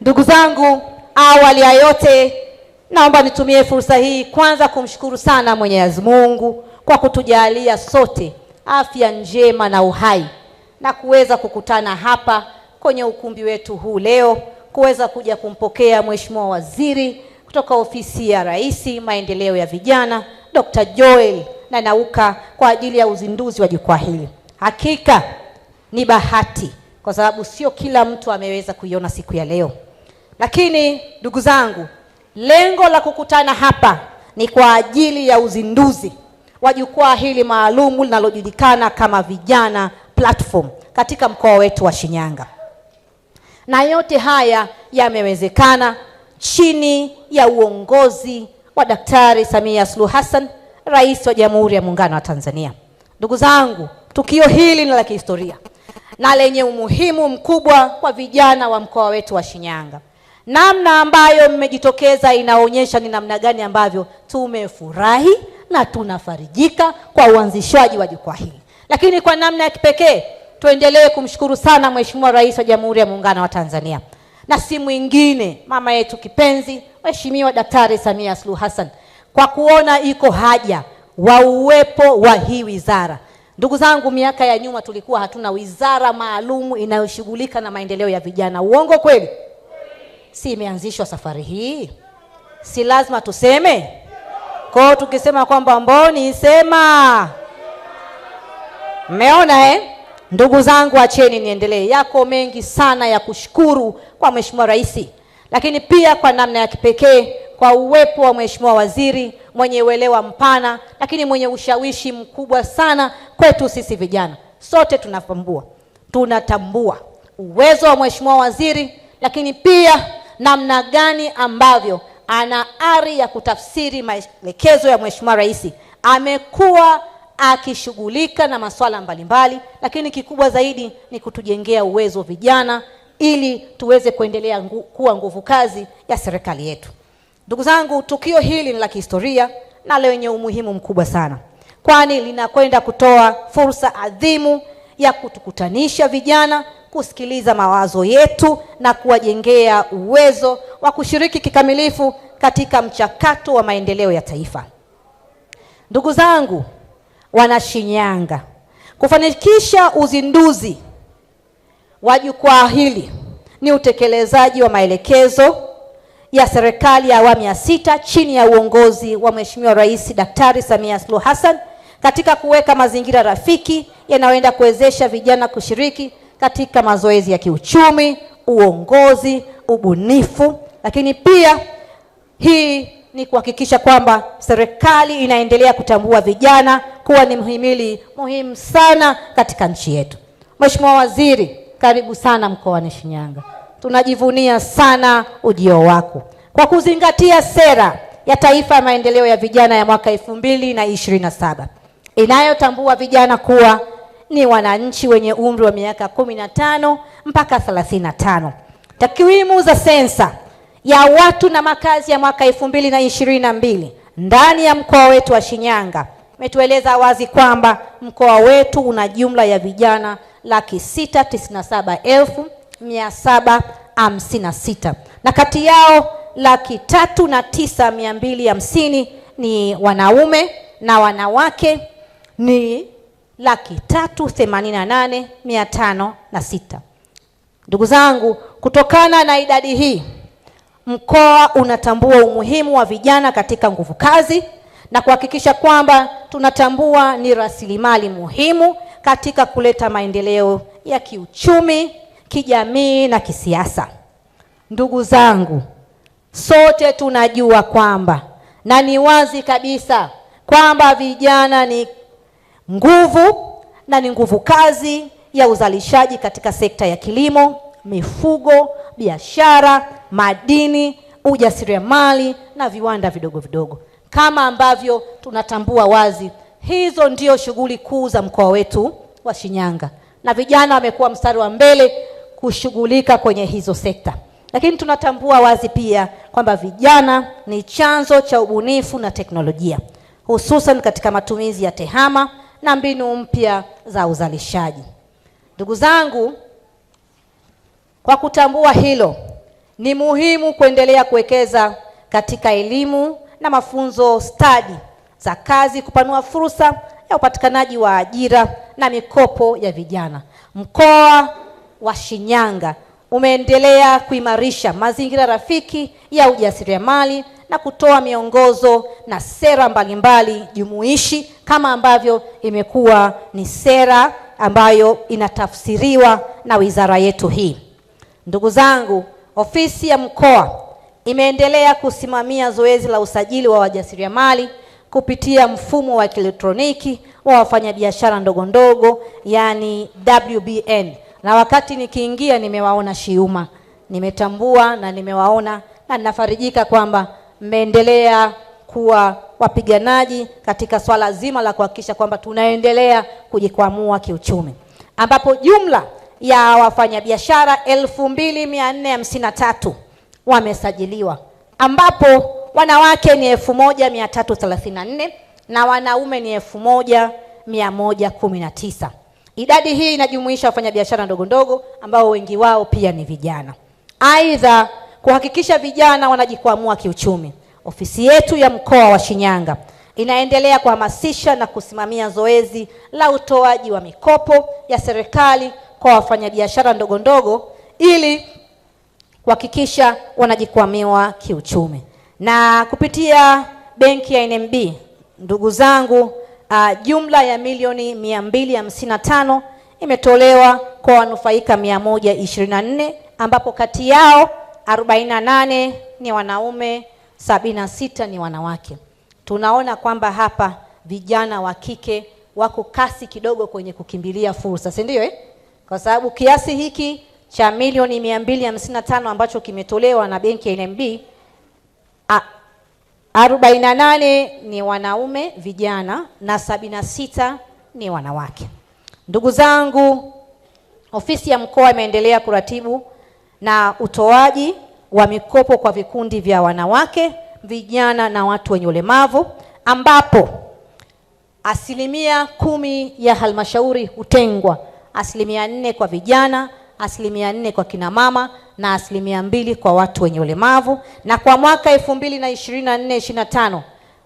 Ndugu zangu, awali ya yote naomba nitumie fursa hii kwanza kumshukuru sana Mwenyezi Mungu kwa kutujalia sote afya njema na uhai na kuweza kukutana hapa kwenye ukumbi wetu huu leo kuweza kuja kumpokea Mheshimiwa Waziri kutoka Ofisi ya Rais Maendeleo ya Vijana Dr. Joel Nanauka kwa ajili ya uzinduzi wa jukwaa hili. Hakika ni bahati kwa sababu sio kila mtu ameweza kuiona siku ya leo. Lakini ndugu zangu, lengo la kukutana hapa ni kwa ajili ya uzinduzi wa jukwaa hili maalum linalojulikana kama Vijana Platform katika mkoa wetu wa Shinyanga. Na yote haya yamewezekana chini ya uongozi wa Daktari Samia Suluhu Hassan, Rais wa Jamhuri ya Muungano wa Tanzania. Ndugu zangu, tukio hili ni la kihistoria na lenye umuhimu mkubwa kwa vijana wa mkoa wetu wa Shinyanga. Namna ambayo mmejitokeza inaonyesha ni namna gani ambavyo tumefurahi na tunafarijika kwa uanzishwaji wa jukwaa hili. Lakini kwa namna ya kipekee tuendelee kumshukuru sana Mheshimiwa Rais wa Jamhuri ya Muungano wa Tanzania. Na si mwingine mama yetu kipenzi Mheshimiwa Daktari Samia Suluhu Hassan kwa kuona iko haja wa uwepo wa hii wizara. Ndugu zangu, miaka ya nyuma tulikuwa hatuna wizara maalum inayoshughulika na maendeleo ya vijana. Uongo kweli? Si imeanzishwa safari hii? Si lazima tuseme? Kwa tukisema kwamba mboni sema. Mmeona Ndugu zangu, acheni niendelee. Yako mengi sana ya kushukuru kwa Mheshimiwa Rais, lakini pia kwa namna ya kipekee kwa uwepo wa Mheshimiwa Waziri mwenye uelewa mpana, lakini mwenye ushawishi mkubwa sana kwetu sisi vijana. Sote tunatambua uwezo wa Mheshimiwa Waziri, lakini pia namna gani ambavyo ana ari ya kutafsiri maelekezo ya Mheshimiwa Rais. Amekuwa akishughulika na masuala mbalimbali, lakini kikubwa zaidi ni kutujengea uwezo vijana ili tuweze kuendelea kuwa nguvu kazi ya serikali yetu. Ndugu zangu, tukio hili ni la kihistoria na lenye umuhimu mkubwa sana, kwani linakwenda kutoa fursa adhimu ya kutukutanisha vijana, kusikiliza mawazo yetu na kuwajengea uwezo wa kushiriki kikamilifu katika mchakato wa maendeleo ya taifa. Ndugu zangu wana Shinyanga, kufanikisha uzinduzi wa jukwaa hili ni utekelezaji wa maelekezo ya serikali ya awamu ya 6 chini ya uongozi wa Mheshimiwa Rais Daktari Samia Suluhu Hassan katika kuweka mazingira rafiki yanayoenda kuwezesha vijana kushiriki katika mazoezi ya kiuchumi, uongozi, ubunifu. Lakini pia hii ni kuhakikisha kwamba serikali inaendelea kutambua vijana kuwa ni mhimili muhimu sana katika nchi yetu. Mheshimiwa Waziri, karibu sana mkoani Shinyanga. Tunajivunia sana ujio wako kwa kuzingatia sera ya taifa ya maendeleo ya vijana ya mwaka 2027 inayotambua vijana kuwa ni wananchi wenye umri wa miaka 15 mpaka 35. Takwimu za sensa ya watu na makazi ya mwaka 2022 ndani ya mkoa wetu wa Shinyanga umetueleza wazi kwamba mkoa wetu una jumla ya vijana 697,756 na kati yao 309,250 ni wanaume na wanawake ni 388,506. Ndugu zangu, kutokana na idadi hii, mkoa unatambua umuhimu wa vijana katika nguvu kazi na kuhakikisha kwamba tunatambua ni rasilimali muhimu katika kuleta maendeleo ya kiuchumi, kijamii na kisiasa. Ndugu zangu, sote tunajua kwamba na ni wazi kabisa kwamba vijana ni nguvu na ni nguvu kazi ya uzalishaji katika sekta ya kilimo, mifugo, biashara, madini, ujasiriamali na viwanda vidogo vidogo. Kama ambavyo tunatambua wazi, hizo ndio shughuli kuu za mkoa wetu wa Shinyanga, na vijana wamekuwa mstari wa mbele kushughulika kwenye hizo sekta. Lakini tunatambua wazi pia kwamba vijana ni chanzo cha ubunifu na teknolojia, hususan katika matumizi ya tehama na mbinu mpya za uzalishaji. Ndugu zangu, kwa kutambua hilo, ni muhimu kuendelea kuwekeza katika elimu na mafunzo stadi za kazi, kupanua fursa ya upatikanaji wa ajira na mikopo ya vijana. Mkoa wa Shinyanga umeendelea kuimarisha mazingira rafiki ya ujasiriamali na kutoa miongozo na sera mbalimbali jumuishi, kama ambavyo imekuwa ni sera ambayo inatafsiriwa na wizara yetu hii. Ndugu zangu, ofisi ya mkoa imeendelea kusimamia zoezi la usajili wa wajasiriamali kupitia mfumo wa kielektroniki wa wafanyabiashara ndogo ndogo, yani WBN. Na wakati nikiingia nimewaona Shiuma, nimetambua na nimewaona, na ninafarijika kwamba mmeendelea kuwa wapiganaji katika swala zima la kuhakikisha kwamba tunaendelea kujikwamua kiuchumi, ambapo jumla ya wafanyabiashara 2453 wamesajiliwa, ambapo wanawake ni 1334 na wanaume ni 1119. Idadi hii inajumuisha wafanyabiashara ndogo ndogo ambao wengi wao pia ni vijana. Aidha, kuhakikisha vijana wanajikwamua kiuchumi, ofisi yetu ya mkoa wa Shinyanga inaendelea kuhamasisha na kusimamia zoezi la utoaji wa mikopo ya serikali kwa wafanyabiashara ndogo ndogo ili kuhakikisha wanajikwamua kiuchumi. Na kupitia benki ya NMB, ndugu zangu, jumla ya milioni 255 imetolewa kwa wanufaika 124, ambapo kati yao 48 ni wanaume, 76 ni wanawake. Tunaona kwamba hapa vijana wa kike wako kasi kidogo kwenye kukimbilia fursa, si ndio? Kwa sababu kiasi hiki cha milioni 255 ambacho kimetolewa na benki ya NMB, 48 ni wanaume vijana na 76 ni wanawake. Ndugu zangu, ofisi ya mkoa imeendelea kuratibu na utoaji wa mikopo kwa vikundi vya wanawake, vijana na watu wenye ulemavu, ambapo 10% ya halmashauri hutengwa, 4% kwa vijana, 4% kwa kina mama na 2% kwa watu wenye ulemavu. Na kwa mwaka 2024-25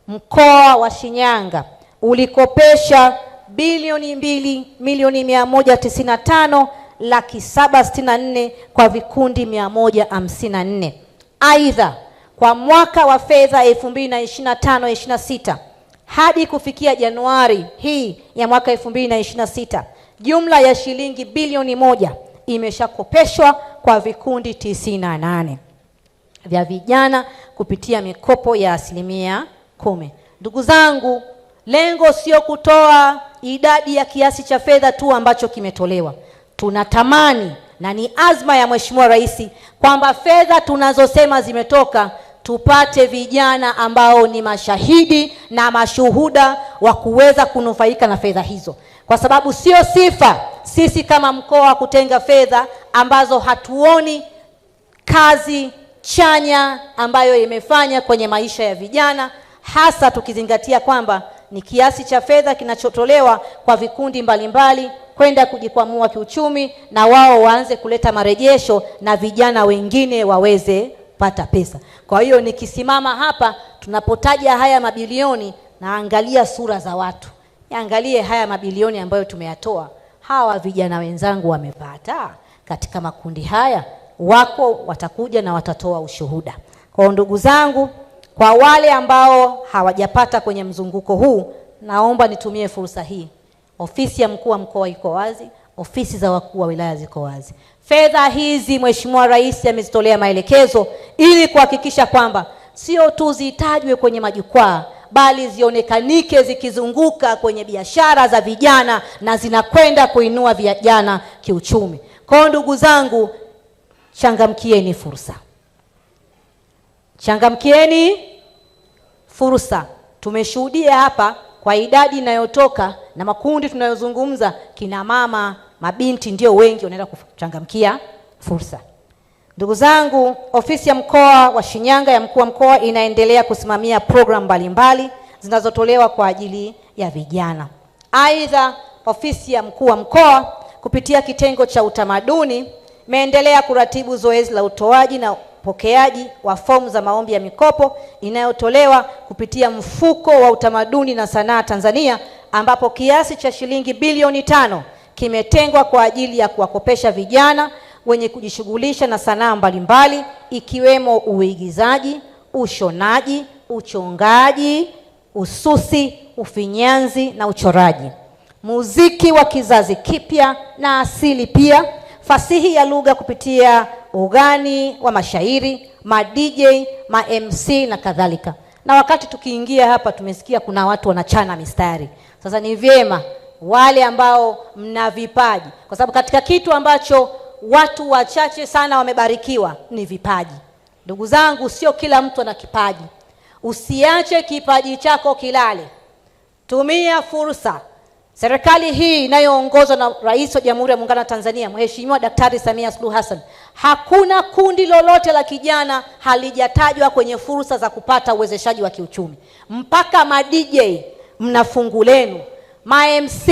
mkoa wa Shinyanga ulikopesha bilioni 2,195,764 kwa vikundi 154. Aidha, kwa mwaka wa fedha 2025-26 hadi kufikia Januari hii ya mwaka 2026, jumla ya shilingi bilioni 1 imeshakopeshwa kwa vikundi 98 vya vijana kupitia mikopo ya 10%. Ndugu zangu, lengo sio kutoa idadi ya kiasi cha fedha tu ambacho kimetolewa. Tunatamani na ni azma ya Mheshimiwa Rais kwamba fedha tunazosema zimetoka tupate vijana ambao ni mashahidi na mashuhuda wa kuweza kunufaika na fedha hizo, kwa sababu sio sifa sisi kama mkoa kutenga fedha ambazo hatuoni kazi chanya ambayo imefanya kwenye maisha ya vijana, hasa tukizingatia kwamba ni kiasi cha fedha kinachotolewa kwa vikundi mbalimbali kwenda kujikwamua kiuchumi, na wao waanze kuleta marejesho na vijana wengine waweze pata pesa. Kwa hiyo nikisimama hapa tunapotaja haya mabilioni, naangalia sura za watu. Yaangalie haya mabilioni ambayo tumeyatoa, hawa vijana wenzangu wamepata katika makundi haya, wako watakuja na watatoa ushuhuda. Kwa ndugu zangu, kwa wale ambao hawajapata kwenye mzunguko huu, naomba nitumie fursa hii. Ofisi ya mkuu wa mkoa iko wazi, ofisi za wakuu wa wilaya ziko wazi. Fedha hizi Mheshimiwa Rais amezitolea maelekezo ili kuhakikisha kwamba sio tu zitajwe kwenye majukwaa, bali zionekanike zikizunguka kwenye biashara za vijana na zinakwenda kuinua vijana kiuchumi. Kwa ndugu zangu, changamkieni fursa. Changamkieni fursa. Tumeshuhudia hapa kwa idadi inayotoka na makundi tunayozungumza, kina mama, mabinti ndio wengi wanaenda kuchangamkia fursa. Ndugu zangu, ofisi ya mkoa wa Shinyanga ya mkuu wa mkoa inaendelea kusimamia program mbalimbali zinazotolewa kwa ajili ya vijana. Aidha, ofisi ya mkuu wa mkoa kupitia kitengo cha utamaduni imeendelea kuratibu zoezi la utoaji na upokeaji wa fomu za maombi ya mikopo inayotolewa kupitia mfuko wa utamaduni na sanaa Tanzania, ambapo kiasi cha shilingi bilioni 5 kimetengwa kwa ajili ya kuwakopesha vijana wenye kujishughulisha na sanaa mbalimbali ikiwemo uigizaji, ushonaji, uchongaji, ususi, ufinyanzi na uchoraji, muziki wa kizazi kipya na asili, pia fasihi ya lugha kupitia ugani wa mashairi, ma DJ, ma MC na kadhalika. Na wakati tukiingia hapa tumesikia kuna watu wanachana mistari. Sasa ni vyema wale ambao mna vipaji, kwa sababu katika kitu ambacho watu wachache sana wamebarikiwa ni vipaji. Ndugu zangu, sio kila mtu ana kipaji. Usiache kipaji chako kilale. Tumia fursa. Serikali hii inayoongozwa na Rais wa Jamhuri ya Muungano wa Tanzania, Mheshimiwa Daktari Samia Suluhu Hassan, hakuna kundi lolote la kijana halijatajwa kwenye fursa za kupata uwezeshaji wa kiuchumi. Mpaka ma DJ mna fungu lenu, ma MC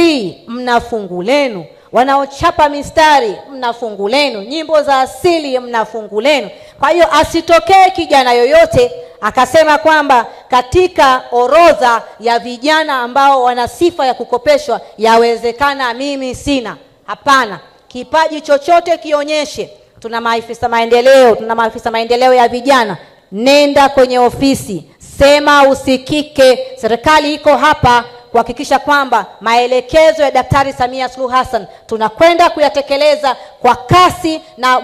mna fungu lenu, wanaochapa mistari mna fungu lenu, nyimbo za asili mna fungu lenu. Kwa hiyo asitokee kijana yoyote akasema kwamba katika orodha ya vijana ambao wana sifa ya kukopeshwa yawezekana mimi sina. Hapana, kipaji chochote kionyeshe. Tuna maafisa maendeleo ya vijana. Nenda kwenye ofisi, sema usikike. Serikali iko hapa kuhakikisha kwamba maelekezo ya Daktari Samia Suluhu Hassan tunakwenda kuyatekeleza kwa kasi na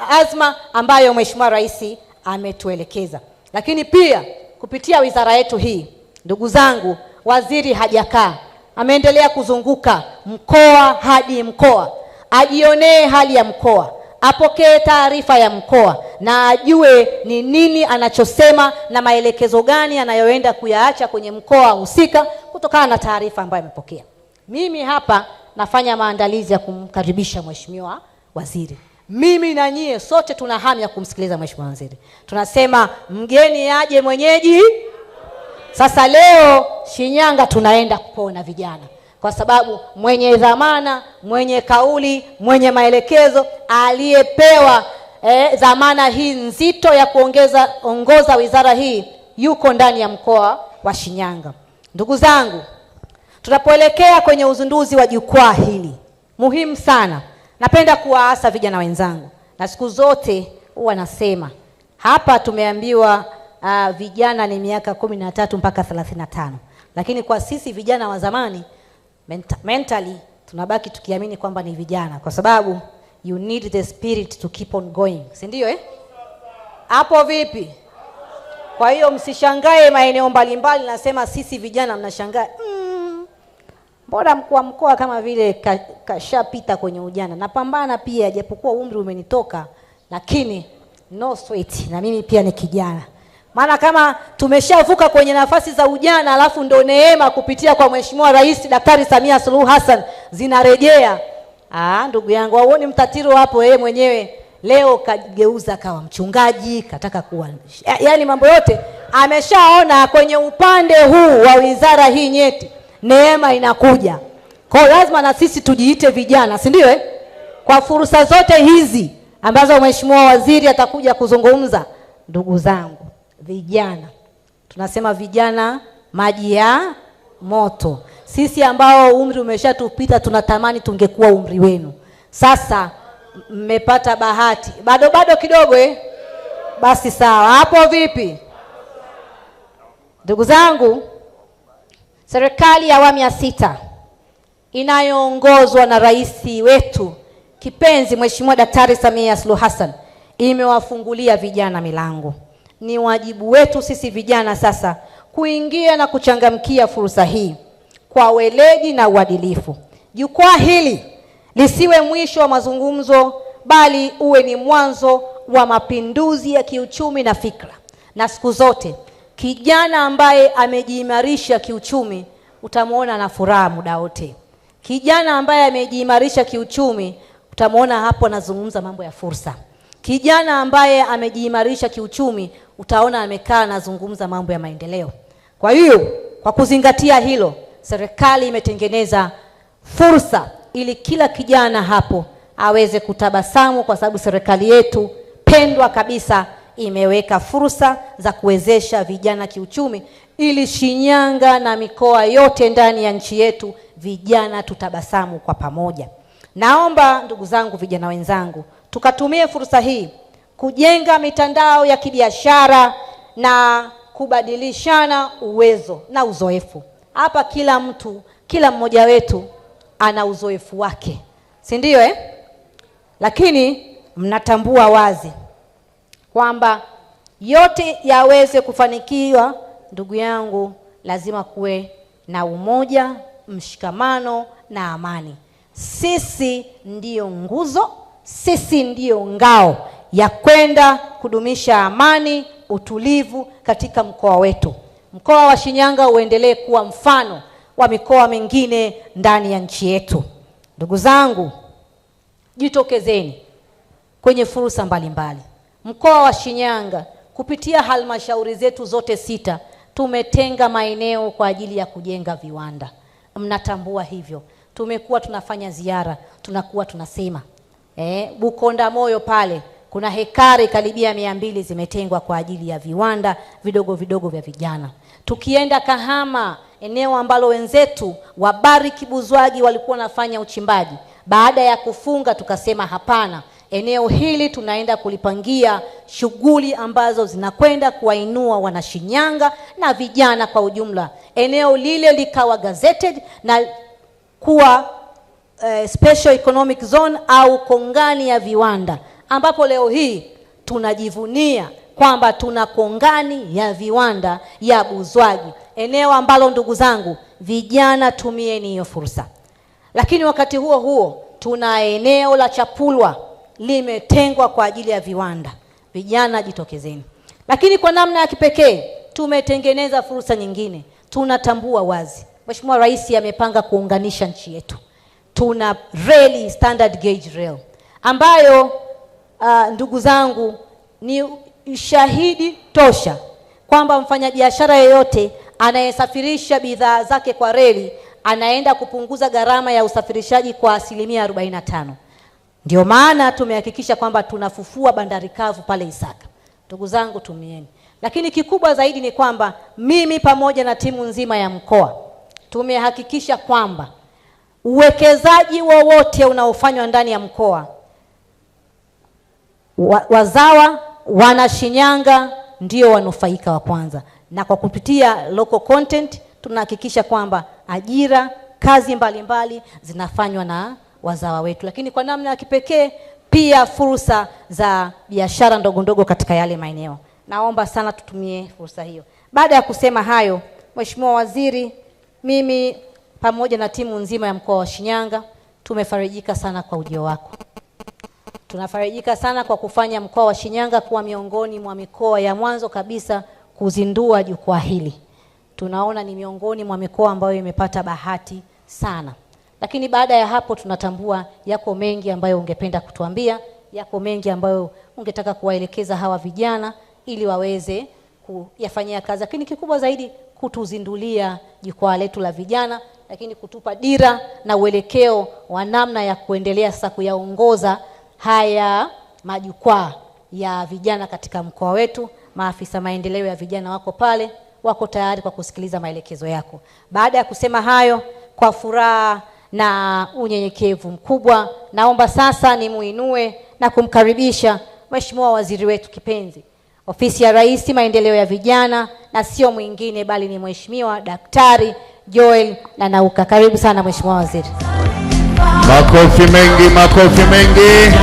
azma ambayo Mheshimiwa Rais ametuelekeza. Lakini pia kupitia wizara yetu hii, ndugu zangu, waziri hajakaa, ameendelea kuzunguka mkoa hadi mkoa, ajionee hali ya mkoa, apokee taarifa ya mkoa na ajue ni nini anachosema na maelekezo gani anayoenda kuyaacha kwenye mkoa husika kutokana na taarifa ambayo amepokea. Mimi hapa nafanya maandalizi ya kumkaribisha Mheshimiwa Waziri. Mimi na nyie sote tuna hamu ya kumsikiliza Mheshimiwa Waziri. Tunasema mgeni aje mwenyeji. Sasa leo Shinyanga tunaenda kupona vijana, kwa sababu mwenye dhamana, mwenye kauli, mwenye maelekezo, aliyepewa dhamana hii nzito ya ongoza wizara hii yuko ndani ya mkoa wa Shinyanga. Ndugu zangu, tunapoelekea kwenye uzinduzi wa jukwaa hili muhimu sana, napenda kuwaasa vijana wenzangu, na siku zote huwa nasema hapa tumeambiwa vijana ni miaka 13 mpaka 35, lakini kwa sisi vijana wa zamani mentally tunabaki tukiamini kwamba ni vijana, kwa sababu you need the spirit to keep on going, si ndio? Hapo vipi? Kwa hiyo msishangae maeneo mbalimbali nasema sisi vijana, mnashangaa mbona mkuu wa mkoa kama vile kashapita kwenye ujana. Napambana pia, japokuwa umri umenitoka, lakini no sweat, na mimi pia ni kijana. Maana kama tumeshavuka kwenye nafasi za ujana, alafu ndo neema kupitia kwa Mheshimiwa Rais Daktari Samia Suluhu Hassan zinarejea. Ndugu yangu, waone mtatiro hapo, yeye mwenyewe leo kageuza kawa mchungaji, kataka kuwa yaani mambo yote ameshaona kwenye upande huu wa wizara hii nyeti. Neema inakuja. Kwa lazima na sisi tujiite vijana, si ndio? Kwa fursa zote hizi ambazo Mheshimiwa Waziri atakuja kuzungumza, ndugu zangu, vijana. Tunasema vijana maji ya moto. Sisi ambao umri umeshatupita tunatamani tungekuwa umri wenu. Sasa mmepata bahati. Bado kidogo Basi sawa. Hapo vipi? Ndugu zangu, serikali ya awamu ya 6 inayoongozwa na rais wetu kipenzi Mheshimiwa Daktari Samia Suluhu Hassan imewafungulia vijana milango. Ni wajibu wetu sisi vijana sasa kuingia na kuchangamkia fursa hii kwa weledi na uadilifu. Jukwaa hili lisiwe mwisho wa mazungumzo, bali uwe ni mwanzo wa mapinduzi ya kiuchumi na fikra. Na siku zote kijana ambaye amejiimarisha kiuchumi utamuona na furaha muda wote. Kijana ambaye amejiimarisha kiuchumi utamuona hapo anazungumza mambo ya fursa. Kijana ambaye amejiimarisha kiuchumi utaona amekaa anazungumza mambo ya maendeleo. Kwa hiyo, kwa kuzingatia hilo, serikali imetengeneza fursa ili kila kijana hapo aweze kutabasamu, kwa sababu serikali yetu pendwa kabisa, imeweka fursa za kuwezesha vijana kiuchumi, ili Shinyanga na mikoa yote ndani ya nchi yetu vijana tutabasamu kwa pamoja. Naomba ndugu zangu, vijana wenzangu, tukatumie fursa hii kujenga mitandao ya kibiashara na kubadilishana uwezo na uzoefu. Hapa kila mmoja wetu ana uzoefu wake, si ndio Lakini mnatambua wazi kwamba yote yaweze kufanikiwa, ndugu yangu, lazima kuwe na umoja, mshikamano na amani. Sisi ndiyo nguzo, sisi ndiyo ngao ya kwenda kudumisha amani, utulivu katika mkoa wetu. Mkoa wa Shinyanga uendelee kuwa mfano wa mikoa mingine ndani ya nchi yetu. Ndugu zangu, jitokezeni kwenye fursa mbalimbali. Mkoa wa Shinyanga kupitia halmashauri zetu zote 6 tumetenga maeneo kwa ajili ya kujenga viwanda. Mnatambua hivyo. Tumekuwa tunafanya ziara, tunakuwa tunasema Bukonda Moyo pale kuna hekari karibia 200 zimetengwa kwa ajili ya viwanda vidogo vidogo vya vijana. Tukienda Kahama, eneo ambalo wenzetu wa Bariki Buzwagi walikuwa wanafanya uchimbaji, baada ya kufunga tukasema hapana, eneo hili tunaenda kulipangia shughuli ambazo zinakwenda kuwainua Wanashinyanga na vijana kwa ujumla. Eneo lile likawa gazetted na kuwa special economic zone au kongani ya viwanda, ambapo leo hii tunajivunia kwamba tuna kongani ya viwanda ya Buzwagi, eneo ambalo ndugu zangu vijana tumieni hiyo fursa. Lakini wakati huo huo tuna eneo la Chapulwa limetengwa kwa ajili ya viwanda. Vijana jitokezeni. Lakini kwa namna ya kipekee tumetengeneza fursa nyingine. Tunatambua wazi Mheshimiwa Rais amepanga kuunganisha nchi yetu. Tuna reli, standard gauge rail, ambayo ndugu zangu ni shahidi tosha kwamba mfanyabiashara yeyote anayesafirisha bidhaa zake kwa reli anaenda kupunguza gharama ya usafirishaji kwa 45%. Ndio maana tumehakikisha kwamba tunafufua bandari kavu pale Isaka. Ndugu zangu, tumieni. Lakini kikubwa zaidi ni kwamba mimi pamoja na timu nzima ya mkoa tumehakikisha kwamba uwekezaji wowote unaofanywa ndani ya mkoa, wazawa Wanashinyanga ndio wanufaika wa kwanza, na kwa kupitia local content tunahakikisha kwamba ajira, kazi mbalimbali zinafanywa na wazawa wetu. Lakini kwa namna ya kipekee pia fursa za biashara ndogo ndogo katika yale maeneo. Naomba sana tutumie fursa hiyo. Baada ya kusema hayo, Mheshimiwa Waziri, mimi pamoja na timu nzima ya mkoa wa Shinyanga tumefarijika sana kwa ujio wako. Tunafarijika sana kwa kufanya mkoa wa Shinyanga kuwa miongoni mwa mikoa ya mwanzo kabisa kuzindua jukwaa hili. Tunaona ni miongoni mwa mikoa ambayo imepata bahati sana. Lakini baada ya hapo tunatambua yako mengi ambayo ungependa kutuambia, yako mengi ambayo ungetaka kuwaelekeza hawa vijana ili waweze kuyafanyia kazi. Lakini kikubwa zaidi kutuzindulia jukwaa letu la vijana, lakini kutupa dira na uelekeo wa namna ya kuendelea sasa kuyaongoza haya majukwaa ya vijana katika mkoa wetu. Maafisa maendeleo ya vijana wako pale, wako tayari kwa kusikiliza maelekezo yako. Baada ya kusema hayo, kwa furaha na unyenyekevu mkubwa, naomba sasa nimuinue na kumkaribisha Mheshimiwa Waziri wetu kipenzi, Ofisi ya Rais Maendeleo ya Vijana, na sio mwingine bali ni Mheshimiwa Daktari Joel Nanauka. Karibu sana Mheshimiwa Waziri. Makofi mengi, makofi mengi.